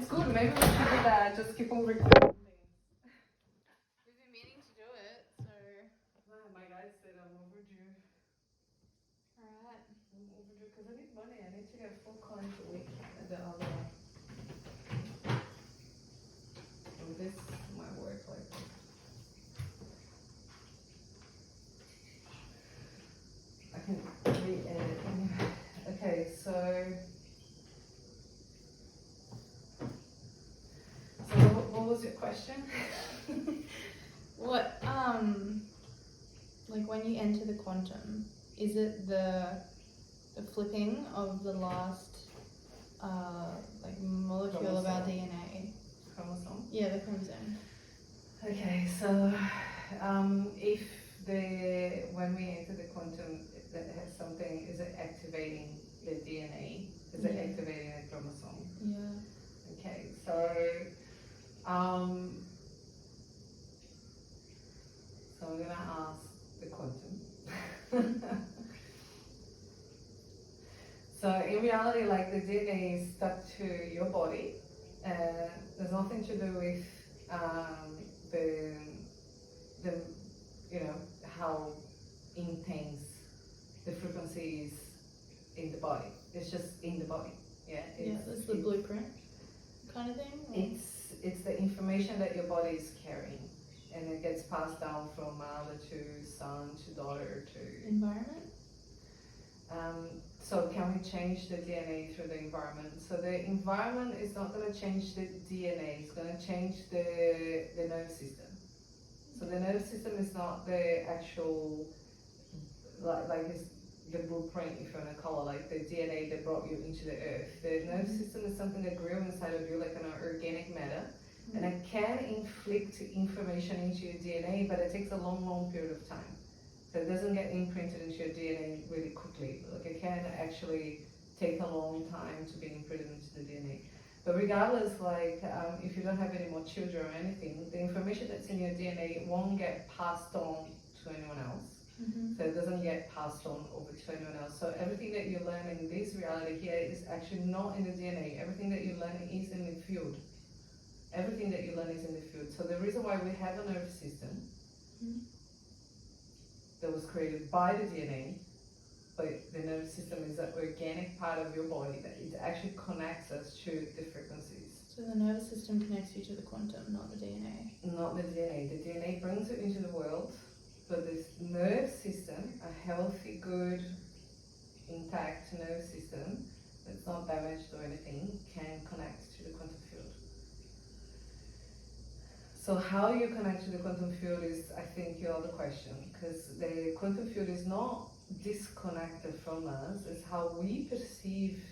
It's good. Maybe we should do that. Just keep on recording things. We've been meaning to do it, so. My guy said I'm overdue. Alright. I'm overdue because I need money. I need to get 4 coins a week at the other one. And this might work like this. I can re-edit anyway. Okay, so what was your question? What, like when you enter the quantum, is it the flipping of the last, like molecule of our DNA? Chromosome? Yeah, the chromosome. Okay, so if when we enter the quantum, that has something, is it activating the DNA? Is it activating the chromosome? Yeah. Okay, so I'm gonna ask the quantum. So in reality, like the DNA is stuck to your body. There's nothing to do with the how intense the frequency is in the body. It's just in the body. Yeah. That's the blueprint kind of thing. Or? It's the information that your body is carrying, and it gets passed down from mother to son to daughter to environment. So can we change the DNA through the environment? So the environment is not going to change the DNA, it's going to change the nervous system. So the nervous system is not the actual, like it's the blueprint, if you want to call it, like the DNA that brought you into the earth. The nervous system is something that grew inside of you like an organic matter, and it can inflict information into your DNA, but it takes a long period of time. So it doesn't get imprinted into your DNA really quickly. Like it can actually take a long time to be imprinted into the DNA. But regardless, like if you don't have any more children or anything, the information that's in your DNA won't get passed on to anyone else. So it doesn't get passed on over to anyone else. So everything that you learn in this reality here is actually not in the DNA. Everything that you learn is in the field. Everything that you learn is in the field. So the reason why we have a nervous system that was created by the DNA, but the nervous system is an organic part of your body that it actually connects us to the frequencies. So the nervous system connects you to the quantum, not the DNA. Not the DNA. The DNA brings it into the world, but this nerve system, a healthy, good, intact nerve system that's not damaged or anything, can connect to the quantum field. So how you connect to the quantum field is, I think, your other question, because the quantum field is not disconnected from us. It's how we perceive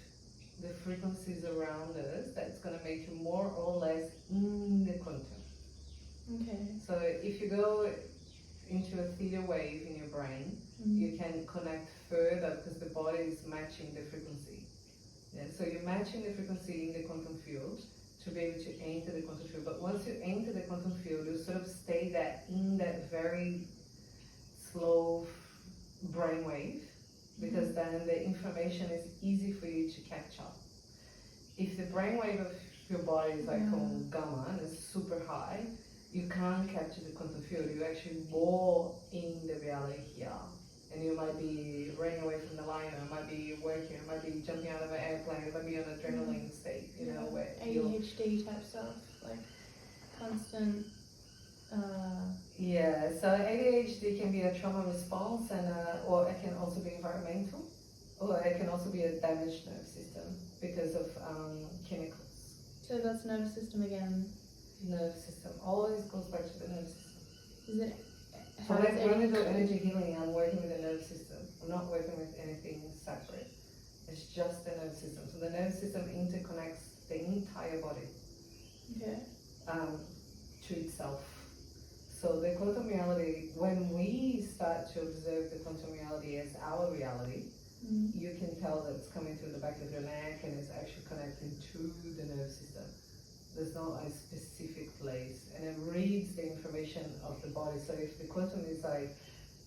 the frequencies around us that's going to make you more or less in the quantum. Okay. So if you go into a theta wave in your brain, you can connect further because the body is matching the frequency. Yeah, so you're matching the frequency in the quantum field to be able to enter the quantum field. But once you enter the quantum field, you sort of stay in that very slow brainwave, because then the information is easy for you to catch up. If the brainwave of your body is like on gamma and it's super high, you can't capture the quantum field. You're actually more in the reality here. And you might be running away from the lion, or might be working, or might be jumping out of an airplane, it might be on an adrenaline state, you know, where ADHD type stuff, like constant. Yeah, so ADHD can be a trauma response, and or it can also be environmental, or it can also be a damaged nerve system because of chemicals. So that's nervous system again. Nervous system always goes back to the nervous system. Is it? So when we do energy healing, I'm working with the nervous system. I'm not working with anything separate. It's just the nervous system. So the nervous system interconnects the entire body to itself. So the quantum reality, when we start to observe the quantum reality as our reality, you can tell that it's coming through the back of your neck and it's actually connecting to the nervous system. There's not a specific place, and it reads the information of the body. So if the quantum is like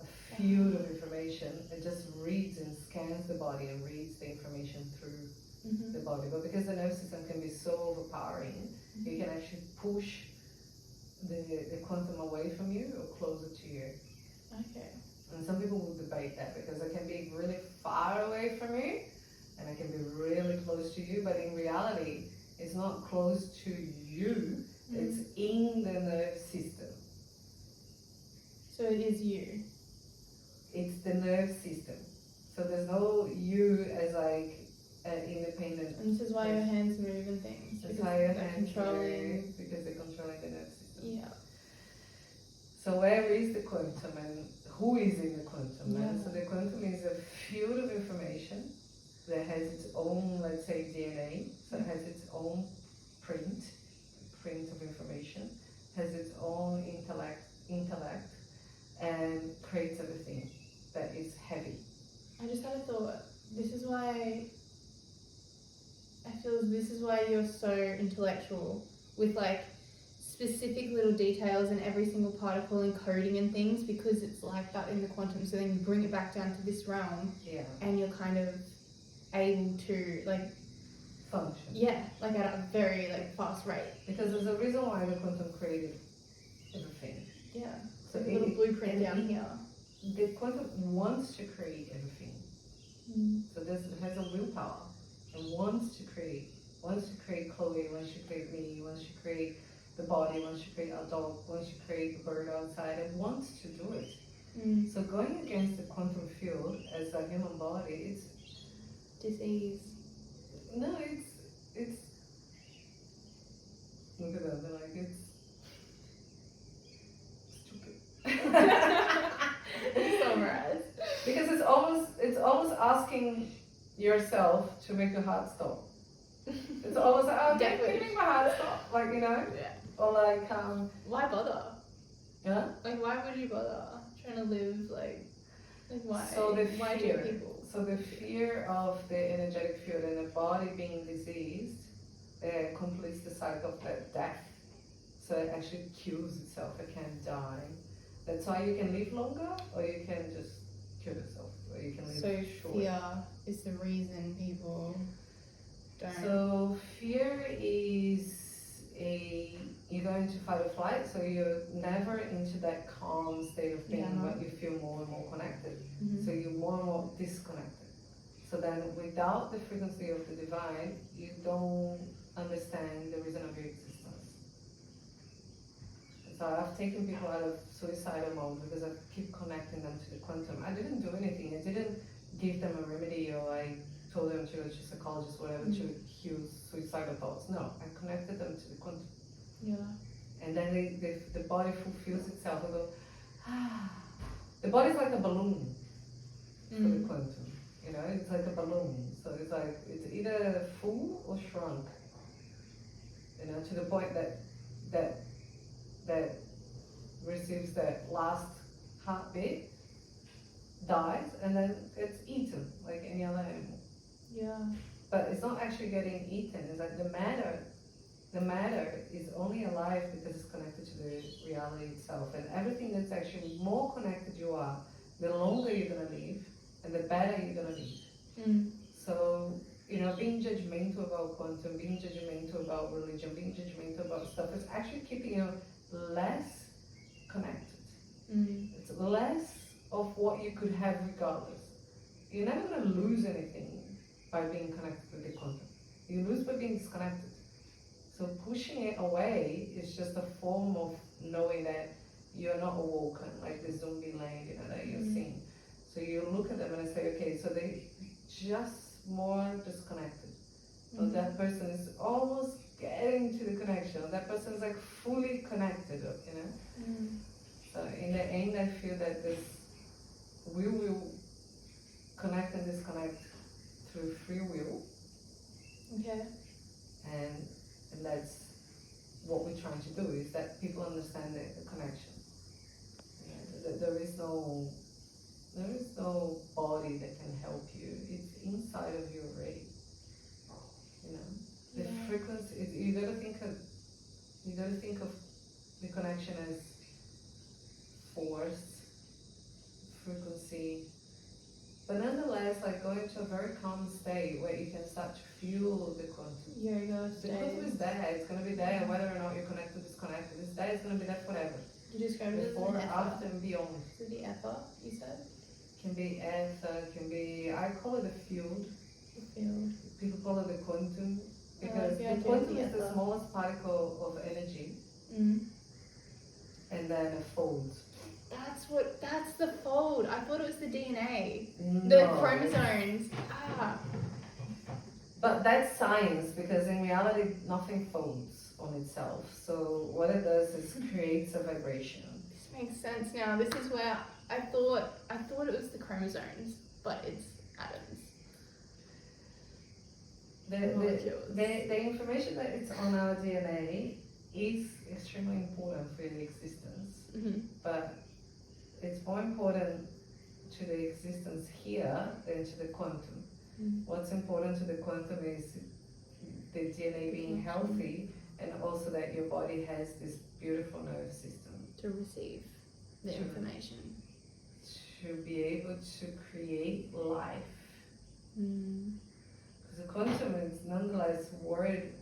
a field of information, it just reads and scans the body and reads the information through Mm-hmm. the body. But because the nervous system can be so overpowering, you can actually push the quantum away from you or closer to you. Okay. And some people will debate that because it can be really far away from you and it can be really close to you, but in reality, it's not close to you, it's in the nerve system. So it is you. It's the nerve system. So there's no you as like an independent. And this is why your hands move and things. That's Because how your they're hands controlling. move, because they're controlling the nerve system. Yeah. So where is the quantum and who is in the quantum? Yeah. So the quantum is a field of information that has its own, let's say, DNA. So it has its own print of information, has its own intellect, and creates everything that is heavy. I just had a thought. This is why I feel this is why you're so intellectual with like specific little details in every single particle and coding and things, because it's like that in the quantum. So then you bring it back down to this realm, Yeah. and you're kind of able to like Function. yeah, like at a very like fast rate. Because there's a reason why the quantum created everything. Yeah. So Like a little blueprint down here. The quantum wants to create everything. So it has a willpower and wants to create Chlo, wants to create me, wants to create the body, wants to create our dog, wants to create the bird outside, it wants to do it. So going against the quantum field as a human body, it's Disease. no, it's look at that, they're like it's stupid. Summarize. Because it's almost asking yourself to make your heart stop. It's almost like, oh, can you make my heart stop? Like, you know? Yeah. Or like, Why bother? yeah? Like, why would you bother trying to live like why? So the why do fear. people? So the fear of the energetic field and the body being diseased completes the cycle of that death. So it actually kills itself, it can die. That's why you can live longer, or you can just kill yourself, or you can live short. Fear is the reason people don't. So fear is you go into fight or flight, so you're never into that calm state of being, but you feel more and more connected. So you're more and more disconnected. So then without the frequency of the divine, you don't understand the reason of your existence. So I've taken people out of suicidal mode because I keep connecting them to the quantum. I didn't do anything. I didn't give them a remedy, or I told them to go to a psychologist, whatever, to heal suicidal thoughts. No, I connected them to the quantum. Yeah. And then the body fulfills itself. I go, ah. The body's like a balloon for the quantum. You know, it's like a balloon. So it's like, it's either full or shrunk. You know, to the point that receives that last heartbeat, dies, and then gets eaten like any other animal. Yeah. But it's not actually getting eaten. It's like the matter is only alive because it's connected to the reality itself. And everything that's actually more connected you are, the longer you're gonna live, and the better you're gonna live. So, you know, being judgmental about quantum, being judgmental about religion, being judgmental about stuff is actually keeping you less connected. It's less of what you could have regardless. You're never going to lose anything by being connected with the quantum. You lose by being disconnected. So pushing it away is just a form of knowing that you're not awoken, like the zombie land, you know, that you're seeing. So you look at them and say, okay, so they just more disconnected. So that person is almost getting to the connection. That person is like fully connected, you know. So in the end, I feel that this we will connect and disconnect through free will. Okay. And that's what we're trying to do, is that people understand the connection. You know, that there is no body that can help you. It's inside of you already. You know, the frequency. You gotta think of the connection as force, frequency, but nonetheless just like go into a very calm state where you can start to feel the quantum. Yoga The quantum is there, it's going to be there whether or not you're connected or disconnected. It's there, it's going to be there forever. You described it as Before, an ether. after, and beyond. Is it the ether, you said? Can be ether, can be, I call it the field. The field. People call it the quantum because the the idea of quantum the is the ether. smallest particle of energy, Mm. and then it folds. That's the fold. I thought it was the DNA. No. The chromosomes. Ah. But that's science because in reality nothing folds on itself. So what it does is creates a vibration. This makes sense now. This is where I thought it was the chromosomes, but it's atoms. Molecules. The information that it's on our DNA is extremely important for the existence, Mm-hmm. but it's more important to the existence here than to the quantum. Mm. What's important to the quantum is the DNA being healthy, and also that your body has this beautiful nervous system To receive the Sure. information. to be able to create life. Mm. Because the quantum is nonetheless worried,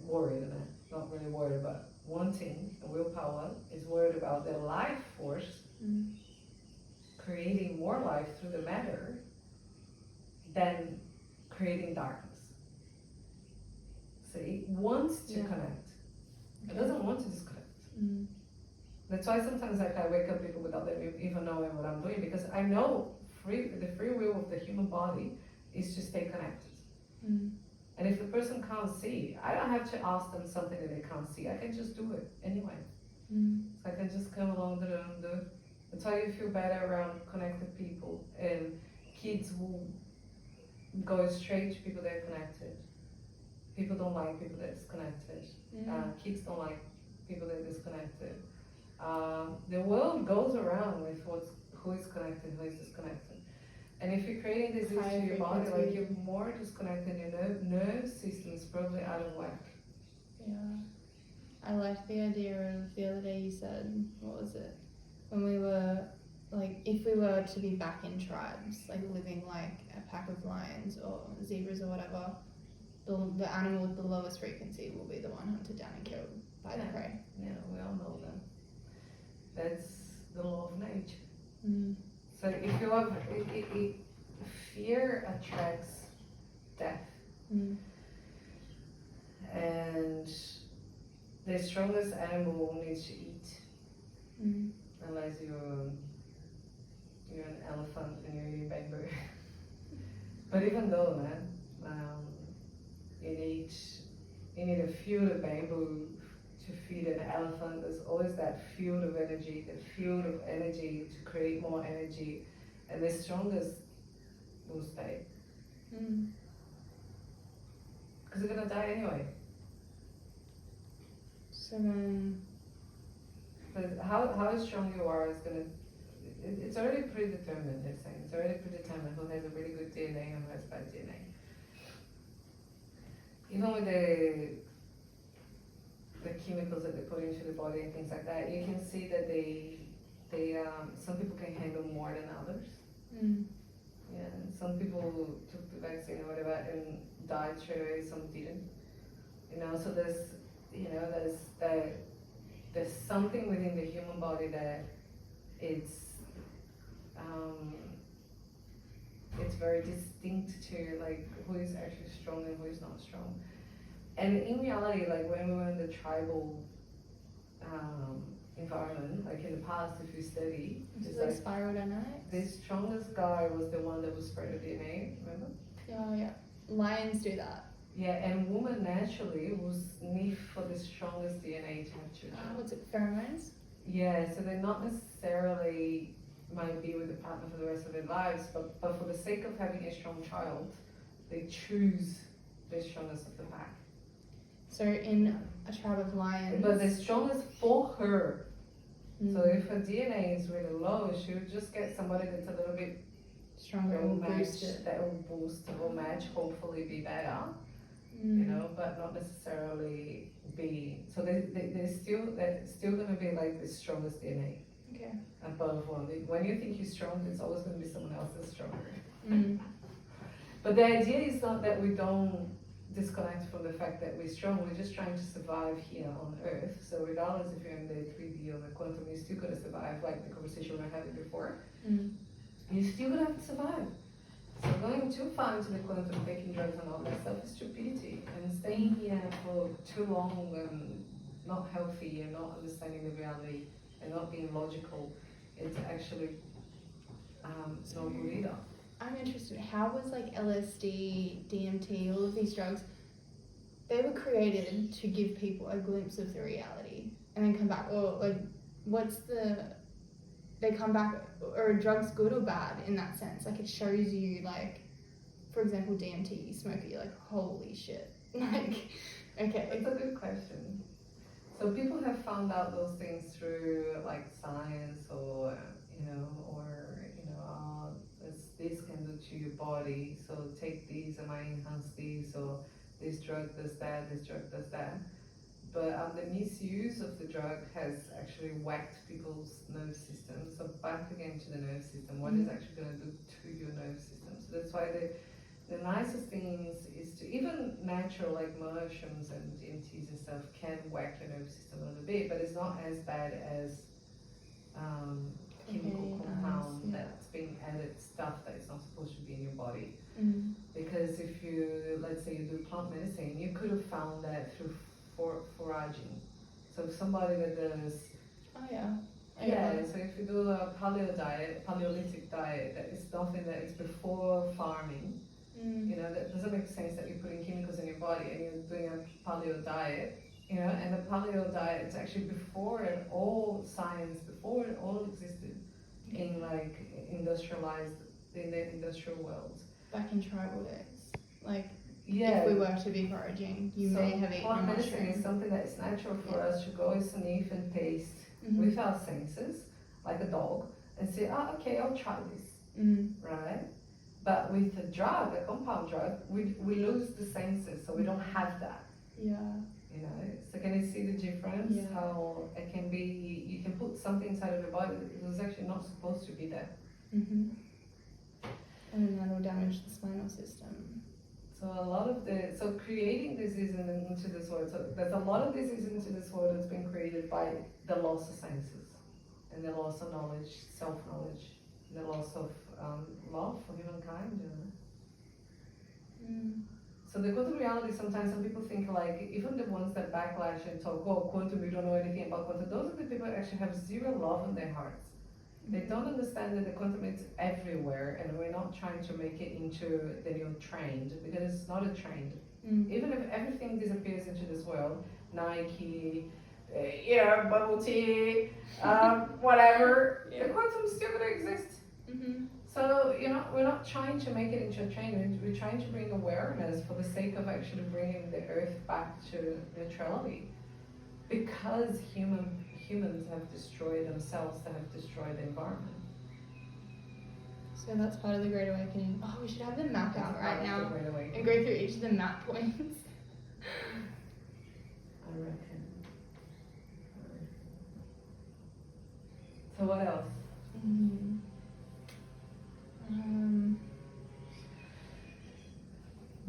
not really worried, but wanting, and willpower is worried about the life force Mm. creating more life through the matter than creating darkness. See, it wants to Yeah. connect. It Okay. doesn't want to disconnect. Mm. That's why sometimes like I wake up people without them even knowing what I'm doing, because I know the free will of the human body is to stay connected. Mm. And if the person can't see, I don't have to ask them something that they can't see. I can just do it anyway. Mm. So I can just come along and do it. That's why you feel better around connected people, and kids will go straight to people that are connected. People don't like people that are disconnected. Mm. Kids don't like people that are disconnected. The world goes around with who is connected, who is disconnected. And if you're creating disease to your body, like you're more disconnected, your nerve system is probably out of whack. Yeah. I liked the idea of the other day you said, what was it? When we were, like, if we were to be back in tribes, like living like a pack of lions or zebras or whatever, the animal with the lowest frequency will be the one hunted down and killed by the prey. Yeah, we all know that. That's the law of nature. Mm. So if you have, fear attracts death. Mm. And the strongest animal needs to eat. Mm. Unless you're an elephant and you're eating bamboo. But even though, man, you need a field of bamboo to feed an elephant. There's always that field of energy, to create more energy, and the strongest will stay. Mm. Because they're gonna die anyway. So then, But how strong you are is gonna, it's already predetermined, they're saying. It's already predetermined who has a really good DNA and who has bad DNA. Even with the chemicals that they put into the body and things like that, you can see that some people can handle more than others. mm. Yeah, and some people took the vaccine or whatever and died straight away, some didn't. So there's something within the human body that it's very distinct to like who is actually strong and who is not strong. And in reality, like when we were in the tribal environment, like in the past, if you study, It's it's like like spiral dynamics. the strongest guy was the one that was spread of DNA, remember? Yeah, yeah. Lions do that. Yeah, and women naturally will sniff for the strongest DNA to have children. What's it? Pheromones? Yeah, so they're not necessarily might be with the partner for the rest of their lives, but for the sake of having a strong child, they choose the strongest of the pack. So in a tribe of lions. But the strongest for her. Mm. So if her DNA is really low, she would just get somebody that's a little bit stronger that will will boost it. that will boost, that will match, hopefully be better. Mm. But not necessarily be. So they're still gonna be like the strongest DNA Okay. above one. When you think you're strong, it's always gonna be someone else that's stronger. Mm. But the idea is not that we don't disconnect from the fact that we're strong, we're just trying to survive here on Earth. So regardless if you're in the 3D or the quantum, you're still gonna survive, like the conversation we were having before. You're still gonna have to survive. So going too far into the quantum, taking drugs and all that stuff is stupidity. And staying here for too long and not healthy and not understanding the reality and not being logical, it's actually it's not good either. I'm interested, how was like LSD, DMT, all of these drugs, they were created to give people a glimpse of the reality and then come back, or like, they come back, or a drug's good or bad in that sense? Like, it shows you, like, for example, DMT, you smoke it, you're like, holy shit. Like, okay. That's a good question. So people have found out those things through like science or, this can do to your body, so take these and might enhance these, or this drug does that, this drug does that. But the misuse of the drug has actually whacked people's nerve system. So back again to the nerve system, what is actually going to do to your nerve system. So that's why the nicest things is to, even natural like mushrooms and DMTs and stuff can whack your nerve system a little bit, but it's not as bad as chemical compound that's being added, stuff that is not supposed to be in your body. Because if you, let's say you do plant medicine, you could have found that through foraging. So if somebody that does so if you do a paleolithic diet, that is something that is before farming, that doesn't make sense that you're putting chemicals in your body and you're doing a paleo diet, and the paleo diet is actually before it all science, before it all existed in like industrialized, in the industrial world. Back in tribal days, like, if we were to be foraging, you may have eaten plant a medicine mushroom. is something that is natural for us to go and sniff and taste with our senses, like a dog, and say, okay, I'll try this, right? But with a drug, a compound drug, we lose the senses, so we don't have that. So can you see the difference? How it can be, you can put something inside of your body that was actually not supposed to be there. And then that will damage the spinal system. So so creating disease into this world, so there's a lot of disease into this world that's been created by the loss of senses, and the loss of knowledge, self-knowledge, the loss of love for humankind. So the quantum reality, sometimes some people think like, even the ones that backlash and talk, quantum, we don't know anything about quantum, those are the people that actually have zero love in their hearts. They don't understand that the quantum is everywhere, and we're not trying to make it into the new trend, because it's not a trend. Even if everything disappears into this world, Nike, bubble tea, whatever, the quantum's still gonna exist. So, we're not trying to make it into a trend, we're trying to bring awareness for the sake of actually bringing the earth back to neutrality. Because humans have destroyed themselves, they have destroyed the environment. So that's part of the Great Awakening. Oh, we should have the map out right now and go through each of the map points. I reckon. So what else?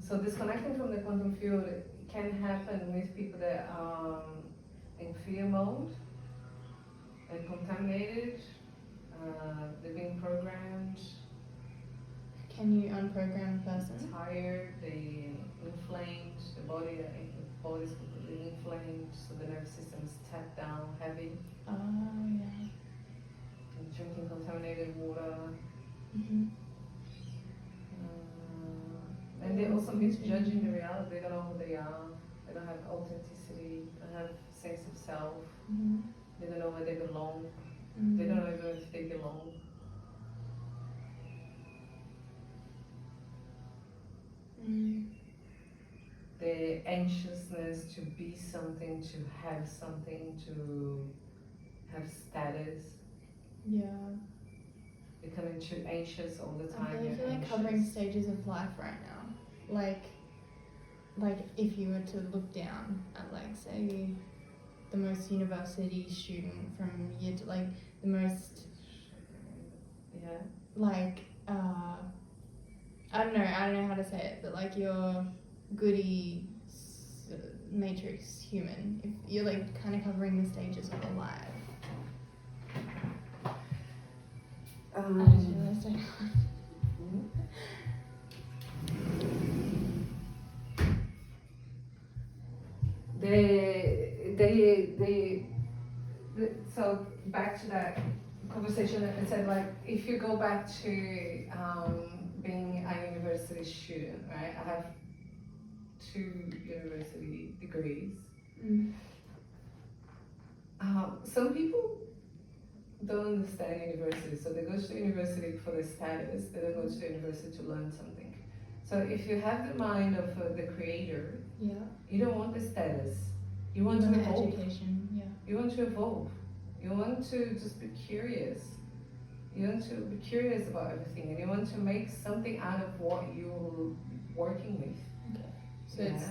So disconnecting from the quantum field can happen with people that are in fear mode and contaminated, they're being programmed. Can you unprogram a person? Tired, they inflamed, the body's completely inflamed, so the nervous system is tapped down, heavy. And drinking contaminated water. And they're also misjudging the reality. They don't know who they are. They don't have authenticity. They don't have sense of self. They don't know where they belong. They don't know even if they belong. The anxiousness to be something, to have status. Becoming too anxious all the time. I feel like covering stages of life right now. Like if you were to look down at, like, say, the most university student from year to, like, the most I don't know how to say it, but like your goody matrix human, if you're like kind of covering the stages of a life. I just realised I can't. So back to that conversation, it said like if you go back to being a university student, right? I have 2 university degrees. Some people don't understand university, so they go to university for the status. They don't go to university to learn something. So if you have the mind of the creator, you don't want the status. You want to evolve. Education, You want to evolve. You want to just be curious. You want to be curious about everything, and you want to make something out of what you're working with. Okay. So it's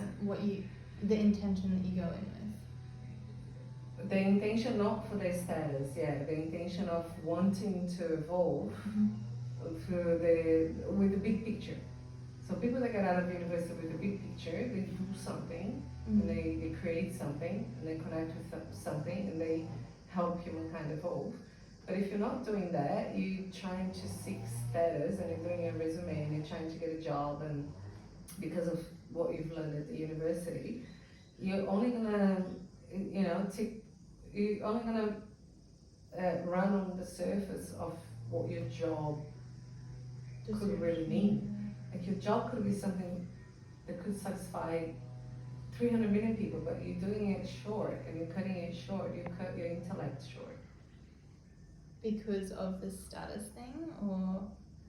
the intention that you go in with. The intention not for the status, the intention of wanting to evolve with the big picture. So people that get out of university with the big picture, they do something, and they create something, and they connect with something, and they help humankind evolve. But if you're not doing that, you're trying to seek status, and you're doing a resume, and you're trying to get a job, and because of what you've learned at the university, you're only gonna, you're only gonna run on the surface of what your job could really mean. Like your job could be something that could satisfy 300 million people, but you're doing it short, and you're cutting it short. You cut your intellect short. Because of the status thing, or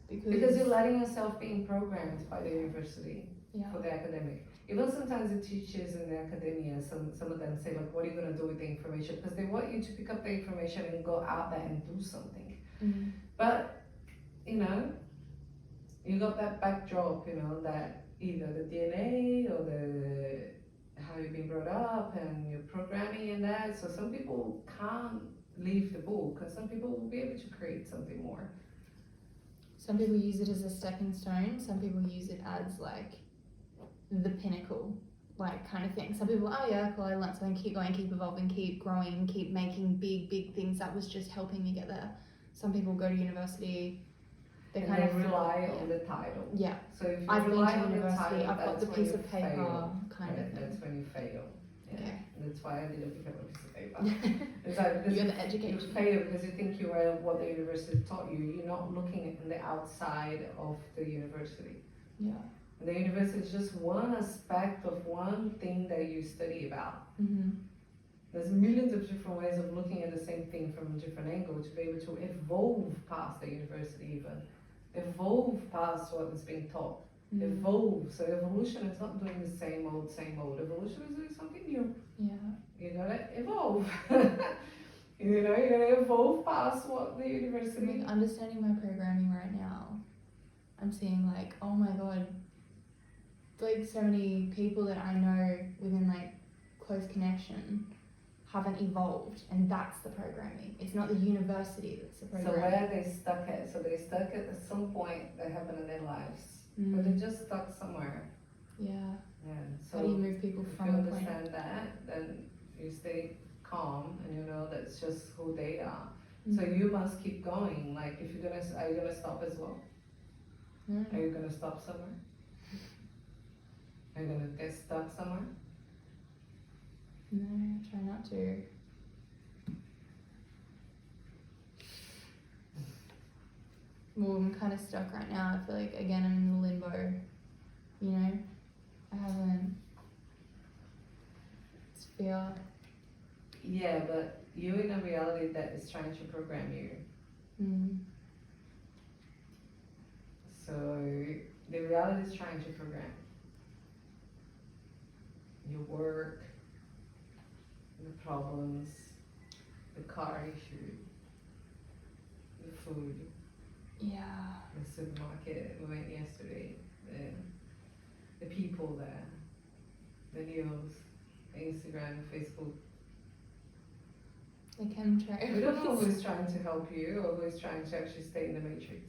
because you're letting yourself being programmed by the university Yeah. for the academic. Even sometimes the teachers in the academia, some of them say like, what are you going to do with the information? Because they want you to pick up the information and go out there and do something. Mm-hmm. But, you know, you got that backdrop, you know, that either the DNA or the how you've been brought up and your programming and that. So some people can't leave the book, and some people will be able to create something more. Some people use it as a stepping stone. Some people use it as like the pinnacle, like kind of thing. Some people, oh yeah, cool, I learned something, keep going, keep evolving, keep growing, keep making big things. That was just helping me get there. Some people go to university, they kind of rely on the title. Yeah. So if you I've been rely to on the university, title, I've got the that's when piece you of paper fail. kind of thing. That's when you fail. Yeah. Okay. That's why I didn't pick up a piece of paper. It's like because You're the you education. fail because you think you were what the university taught you. You're not looking at the outside of the university. Yeah. The university is just one aspect of one thing that you study about. Mm-hmm. There's millions of different ways of looking at the same thing from a different angle to be able to evolve past the university even. Evolve past what is being taught. Mm-hmm. Evolve. So evolution is not doing the same old. Evolution is doing something new. Yeah. You gotta evolve. You know, you gotta evolve past what the university. Like understanding my programming right now, I'm seeing like, oh my god, like so many people that I know within like close connection haven't evolved, and that's the programming. It's not the university that's the So programming. where are they stuck at? So they stuck at some point that happened in their lives, but they're just stuck somewhere. Yeah. Yeah. So how do you move people if from you a point? understand that, then you stay calm and you know that's just who they are. So you must keep going. Like if you're gonna, are you gonna stop as well? Are you gonna stop somewhere? Are you gonna get stuck somewhere? No, try not to. Well, I'm kind of stuck right now. I feel like, again, I'm in the limbo. You know? I haven't. It's fear. Yeah, but you're in a reality that is trying to program you. So the reality is trying to program your work, the problems, the car issue, the food, Yeah. the supermarket we went yesterday, the people there, the news, Instagram, Facebook. The chemtrails. We don't know who's trying to help you or who's trying to actually stay in the matrix.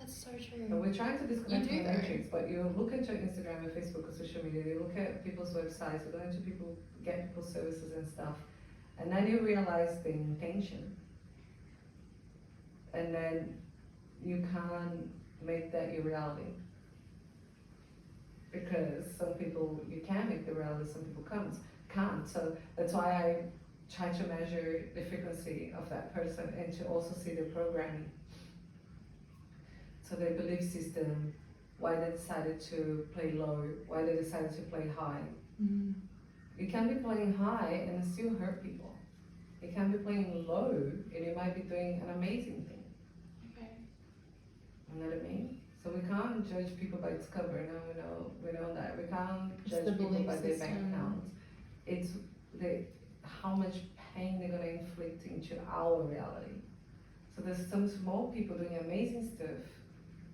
That's so And true. we're trying to disconnect You from do the though. matrix, but you look at your Instagram and Facebook or social media, you look at people's websites, you go into people, get people's services and stuff, and then you realize the intention, and then you can't make that your reality. Because some people you can make the reality, some people can't. So that's why I try to measure the frequency of that person and to also see the programming. So their belief system, why they decided to play low, why they decided to play high. Mm. You can be playing high and still hurt people. You can be playing low and you might be doing an amazing thing. Okay. You know what I mean? So we can't judge people by its cover. No, we know that. We can't It's judge the people belief by their bank system. account. It's how much pain they're gonna inflict into our reality. So there's some small people doing amazing stuff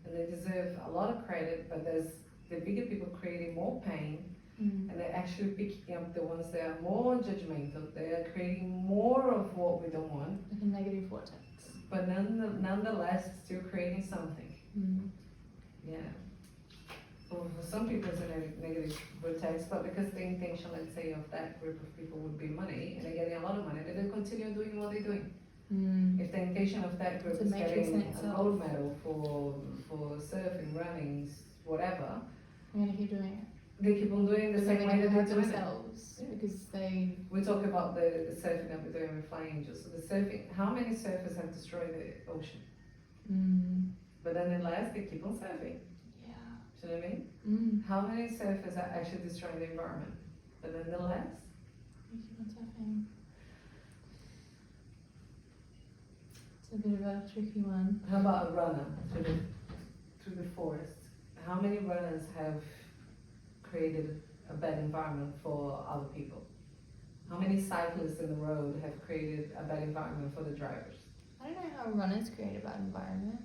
and they deserve a lot of credit, but there's the bigger people creating more pain, and they're actually picking up the ones that are more judgmental. They are creating more of what we don't want, Like a negative vortex. but nonetheless still creating something. Yeah. For some people it's a negative vortex, but because the intention, let's say, of that group of people would be money, and they're getting a lot of money, they will continue doing what they're doing. If the intention of that group It's a is matrix in getting a itself. gold medal for surfing, running, whatever, I'm gonna keep doing it. they keep on doing the Because same they're way gonna that hurt they're doing it. themselves. Yeah. Because they. We talk about the surfing that we're doing with Flying Angels. So the surfing, how many surfers have destroyed the ocean? But then at last they keep on surfing. Yeah. Do you know what I mean? How many surfers are actually destroying the environment? But nonetheless, We keep on surfing. It's a bit of a tricky one. how about a runner through the forest? How many runners have created a bad environment for other people? How many cyclists in the road have created a bad environment for the drivers? I don't know how runners create a bad environment.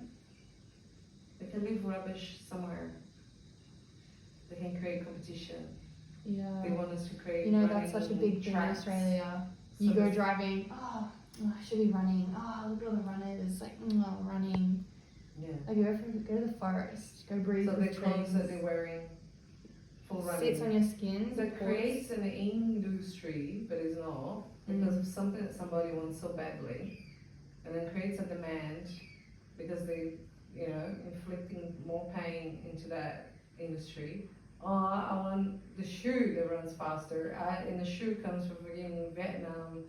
They can leave rubbish somewhere. They can create competition. Yeah. They want us to create. You know, that's such a big thing in tracks. Australia. So You go there's- driving, oh, I should be running. Oh, look at all the runners, like, running. Yeah. Like, go to the forest, go breathe So the the clothes trees. that they're wearing for running. Sits on your skin. That creates an industry, but it's not, because of something that somebody wants so badly, and then creates a demand because they, inflicting more pain into that industry. Oh, I want the shoe that runs faster, and the shoe comes from freaking Vietnam,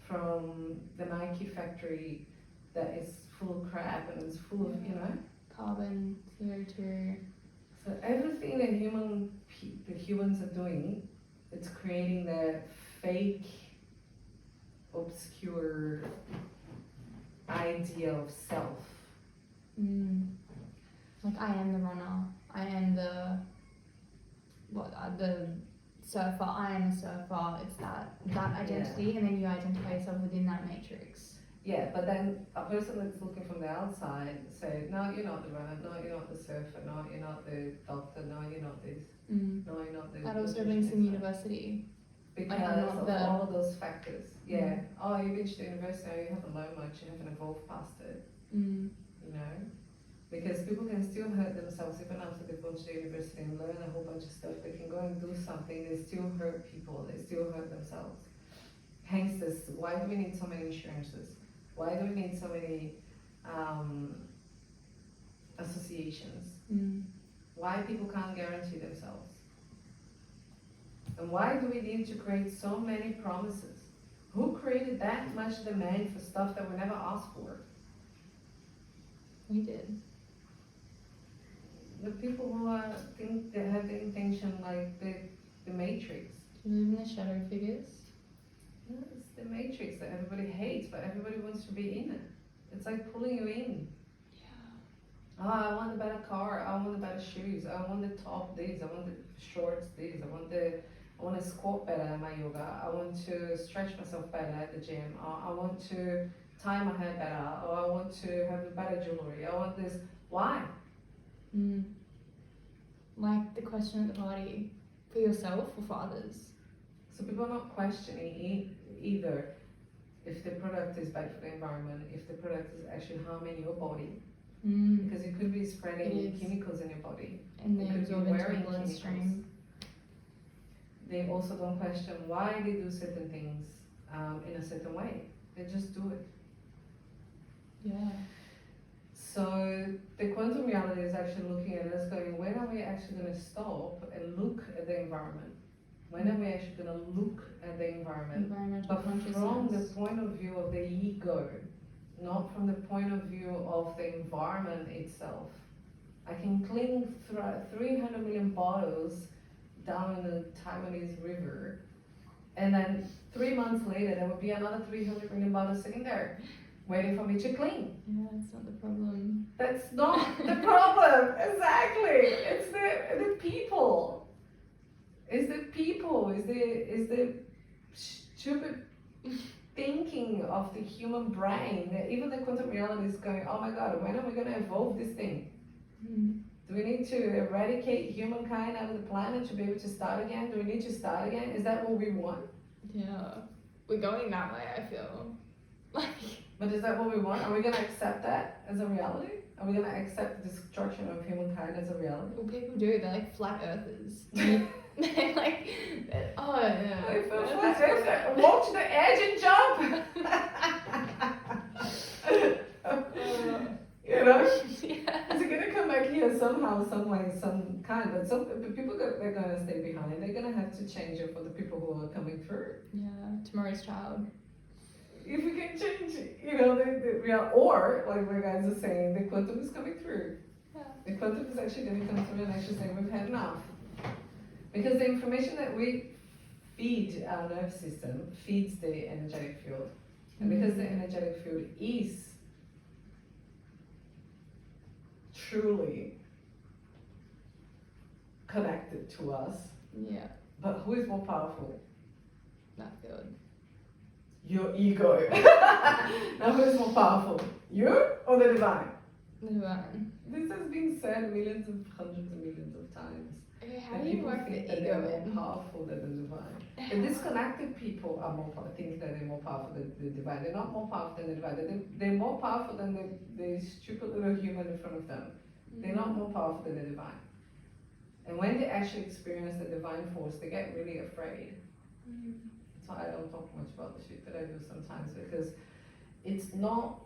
from the Nike factory that is full of crap and it's full of, Carbon, CO2. So everything that the humans are doing, it's creating that fake, obscure idea of self. Like, I am the runner. I am the surfer. I am the surfer. It's that identity, and then you identify yourself within that matrix. Yeah, but then a person that's looking from the outside say, no, you're not the runner, no, you're not the surfer, no, you're not the doctor, no, you're not this, no, you're not the... That also brings in university. Because Like, I'm not of the- all of those factors. Yeah. Oh, you reached the university, now you haven't learned much, you haven't evolved past it. Because people can still hurt themselves even after they've gone to the university and learn a whole bunch of stuff. They can go and do something, they still hurt people, they still hurt themselves. Hence this, why do we need so many insurances? Why do we need so many associations? Why people can't guarantee themselves? And why do we need to create so many promises? Who created that much demand for stuff that we never asked for? We did. The people who think they have the intention, like the Matrix. Do you live in the shadow figures? Yeah, it's the Matrix that everybody hates, but everybody wants to be in it. It's like pulling you in. Yeah. Oh, I want a better car. I want the better shoes. I want the top this. I want the shorts this. I want to squat better in my yoga. I want to stretch myself better at the gym. I want to tie my hair better. Or I want to have better jewelry. I want this. Why? Like the question at the party, for yourself or for others? So people are not questioning either if the product is bad for the environment, if the product is actually harming your body, because it could be spreading It is. chemicals in your body. And they It could be absorb into wearing the bloodstream. chemicals. They also don't question why they do certain things in a certain way. They just do it. Yeah. So the quantum reality is actually looking at us going, when are we actually going to stop and look at the environment? When are we actually going to look at the environment? Environmental But from the consciousness. point of view of the ego, not from the point of view of the environment itself. I can clean 300 million bottles down in the Taiwanese river, and then 3 months later there would be another 300 million bottles sitting there waiting for me to clean. Yeah, that's not the problem. That's not the problem. Exactly. It's the people. It's the people. It's the stupid thinking of the human brain. That even the quantum reality is going, oh my god, when are we going to evolve this thing? Do we need to eradicate humankind out of the planet to be able to start again? Do we need to start again? Is that what we want? Yeah. We're going that way, I feel. Like, but is that what we want? Are we going to accept that as a reality? Are we going to accept the destruction of humankind as a reality? well, people do. They're like flat earthers. They're like, oh yeah. If a flat earther, walk to the edge and jump! You know? Yeah. Is it going to come back here somehow, some way, some kind? But the people that they're going to stay behind, they're going to have to change it for the people who are coming through. Yeah, tomorrow's child. If we can change it, you know, or like my guys are saying, the quantum is coming through. Yeah. The quantum is actually going to come through and actually say we've had enough. Because the information that we feed our nerve system feeds the energetic field. And because the energetic field is truly connected to us, Yeah, but who is more powerful? that field. Your ego. Now who is more powerful? You or the divine? The divine. This has been said millions of hundreds of millions of times. Okay, how And do you people work think the that ego they're in? more powerful than the divine. The disconnected people are more think that they're more powerful than the divine. They're not more powerful than the divine. They're more powerful than the stupid little human in front of them. They're not more powerful than the divine. And when they actually experience the divine force, they get really afraid. That's why I don't talk much about the shit that I do sometimes, because it's not,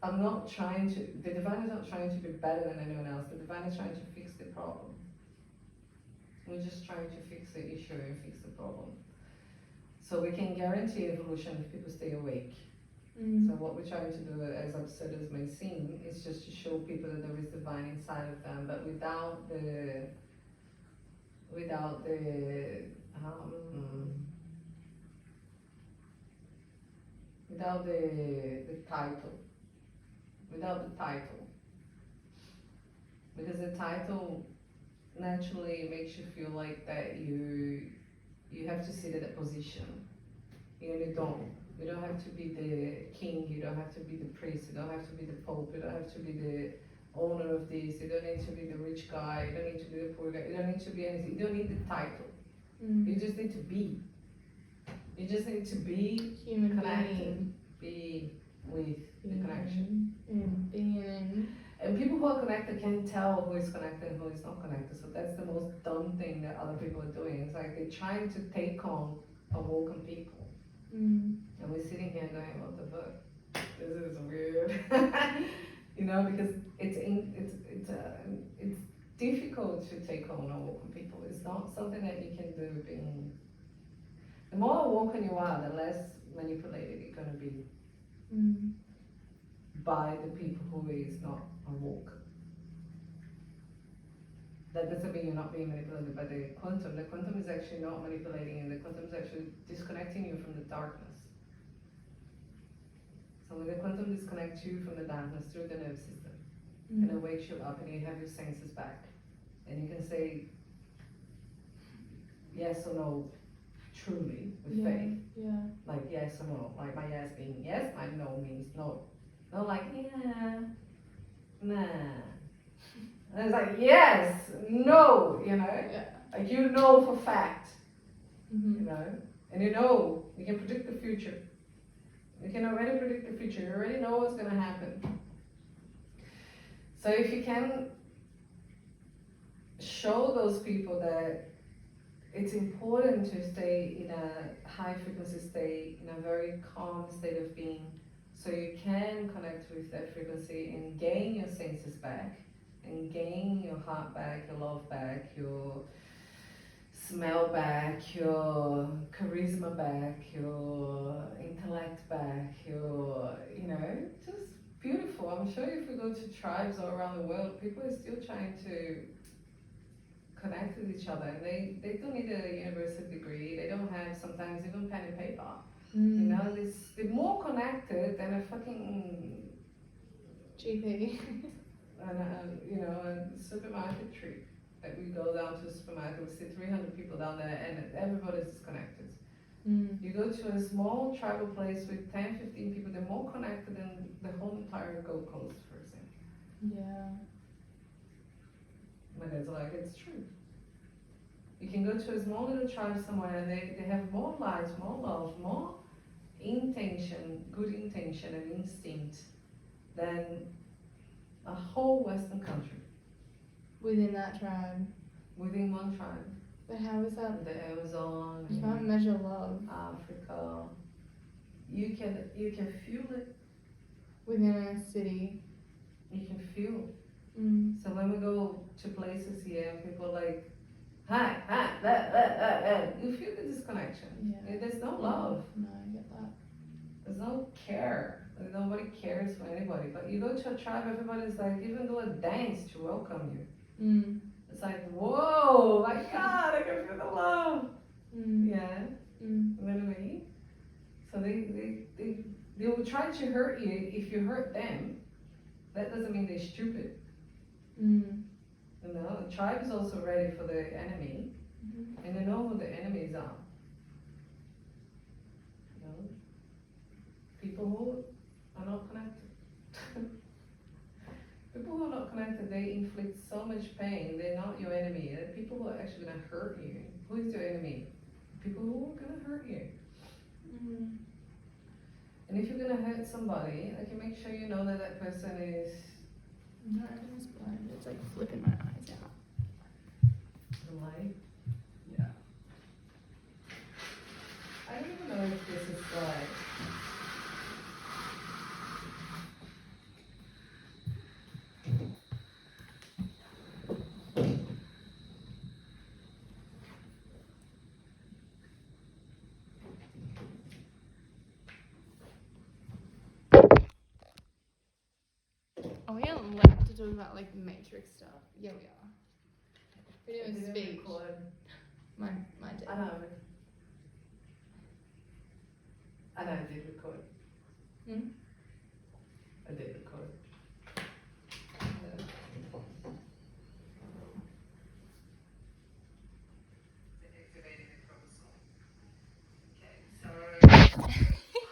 I'm not trying to, the divine is not trying to be better than anyone else. The divine is trying to fix the problem. We're just trying to fix the issue and fix the problem. So we can guarantee evolution if people stay awake. So what we're trying to do, as absurd as it may seem, is just to show people that there is divine inside of them, but without the title, because the title naturally makes you feel like that you have to sit at a position. You don't. You don't have to be the king, you don't have to be the priest, you don't have to be the pope, you don't have to be the owner of this, you don't need to be the rich guy, you don't need to be the poor guy, you don't need to be anything, you don't need the title. You just need to be. You just need to be Human connected, be with the connection. Being. And people who are connected can tell who is connected and who is not connected. So that's the most dumb thing that other people are doing. It's like they're trying to take on awoken people. And we're sitting here going, what the fuck? This is weird. You know, because it's difficult to take on awoken people. It's not something that you can do being. The more awoken you are, the less manipulated you're going to be by the people who is not awoke. That doesn't mean you're not being manipulated by the quantum. The quantum is actually not manipulating you. The quantum is actually disconnecting you from the darkness. So when the quantum disconnects you from the darkness through the nervous system, and it wakes you up and you have your senses back, and you can say yes or no truly with faith. Yeah. Like yes or no. Like my yes being yes, my no means no. Not like yeah, nah. And it's like yes, no, you know. Yeah. Like you know for fact, Mm-hmm. you know, and you know you can predict the future. You can already predict the future. You already know what's gonna happen. So if you can show those people that it's important to stay in a high frequency state, in a very calm state of being, so you can connect with that frequency and gain your senses back, and gain your heart back, your love back, your smell back, your charisma back, your intellect back, your, just beautiful. I'm sure if we go to tribes all around the world, people are still trying to connect with each other, and they don't need a university degree, they don't have sometimes even pen and paper. They're more connected than a fucking GP. a supermarket trip. That we go down to a supermarket, we see 300 people down there, and everybody's disconnected. You go to a small tribal place with 10, 15 people, they're more connected than the whole entire Gold Coast, for example. Yeah. But it's like, it's true. You can go to a small little tribe somewhere, and they have more light, more love, more intention, good intention and instinct than a whole Western country. Within that tribe. Within one tribe. But how is that? The Amazon. You can't measure love. Africa. You can feel it. Within a city. You can feel. So when we go to places here, and people are like, hi, you feel the disconnection. Yeah. There's no love. No, I get that. There's no care. Nobody cares for anybody. But you go to a tribe, everybody's like, even do a dance to welcome you. It's like, whoa, my God, I can feel the love. Yeah. You know what I mean? So they will try to hurt you if you hurt them. That doesn't mean they're stupid. The tribe is also ready for the enemy, and they know who the enemies are. People who are not connected. People who are not connected, they inflict so much pain. They're not your enemy. They're people who are actually going to hurt you. Who is your enemy? People who are going to hurt you. And if you're going to hurt somebody, like, you make sure you know that that person is... No, everything's blind. It's like flipping my eyes out. The light. Yeah. I don't even know if this is like... Are we allowed to talk about like matrix stuff? Yeah, we are. We're doing speech. Mine did. I know. I know it did record.